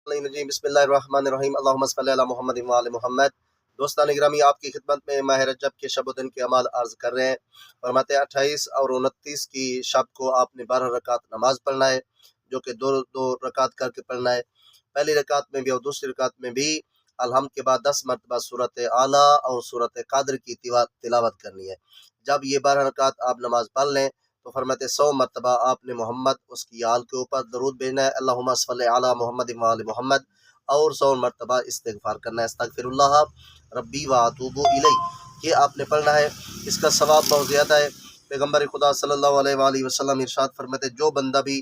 बिस्मिल्लाहिर्रहमानिर्रहीम अल्लाहुम्मा सल्लि अला मुहम्मद व आले मुहम्मद। दोस्तान ग्रामी, आपकी खिदमत में माह रजब के शब दिन के अमाल अर्ज कर रहे हैं। फरमाते 28 और 29 की शब को आपने 12 रकात नमाज पढ़ना है, जो कि दो दो रकात करके पढ़ना है। पहली रकात में भी और दूसरी रकात में भी अलहम्द के बाद 10 मरतबा सूरत आला और सूरत कादर की तिलावत करनी है। जब ये 12 रकात आप नमाज पढ़ लें तो फरमाते 100 मरतबा आपने मोहम्मद उसकी आल के ऊपर दरूद भेजना है, अल्लाहुम्मा सल्लि अला मुहम्मद व आले मुहम्मद, और 100 मरतबा इस्तिगफार करना है, अस्तगफिरुल्लाह रब्बी व अतूबु इलैह। ये आपने पढ़ना है, इसका सवाब बहुत ज़्यादा है। पैगम्बर खुदा सल्लल्लाहु अलैहि वसल्लम इरशाद फरमाते, जो बंदा भी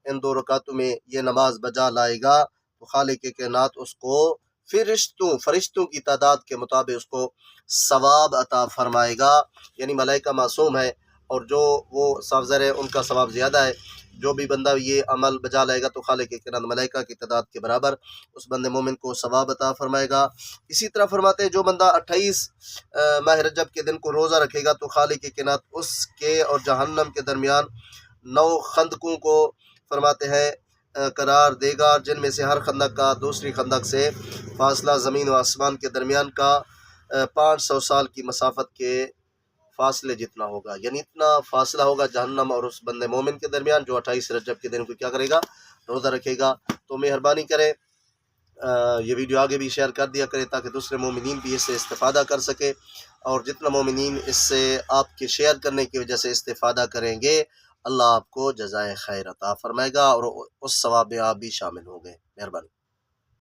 इन 2 रकातों में ये नमाज बजा लाएगा तो खालिक कायनात उसको फरिश्तों की तादाद के मुताबिक उसको सवाब अता फरमाएगा। यानी मलाइका मासूम है और जो वो सफजर है उनका सवाब ज़्यादा है। जो भी बंदा ये अमल बजा लाएगा तो खालिक कायनात मलाइका की तादाद के बराबर उस बंदे मोमिन को सवाब अता फरमाएगा। इसी तरह फरमाते हैं, जो बंदा 28 माह रजब के दिन को रोज़ा रखेगा तो खालिक कायनात उसके और जहन्नम के दरमियान 9 खंदकों को फरमाते हैं करार देगा, जिनमें से हर खंदक का दूसरी खंदक से फासला ज़मीन व आसमान के दरमियान का 500 साल की मसाफत के फासले जितना होगा। यानी इतना फासला होगा जहन्नम और उस बंदे मोमिन के दरमियान जो 28 रजब के दिन को क्या करेगा, रोज़ा रखेगा। तो मेहरबानी करें ये वीडियो आगे भी शेयर कर दिया करें ताकि दूसरे मोमिनीन भी इससे इस्तेफ़ादा कर सके, और जितना मोमिनीन इससे आपके शेयर करने की वजह से इस्तेफ़ादा करेंगे अल्लाह आपको जज़ाए खैर अता फरमाएगा और उस सवाब में आप भी शामिल होंगे। मेहरबानी।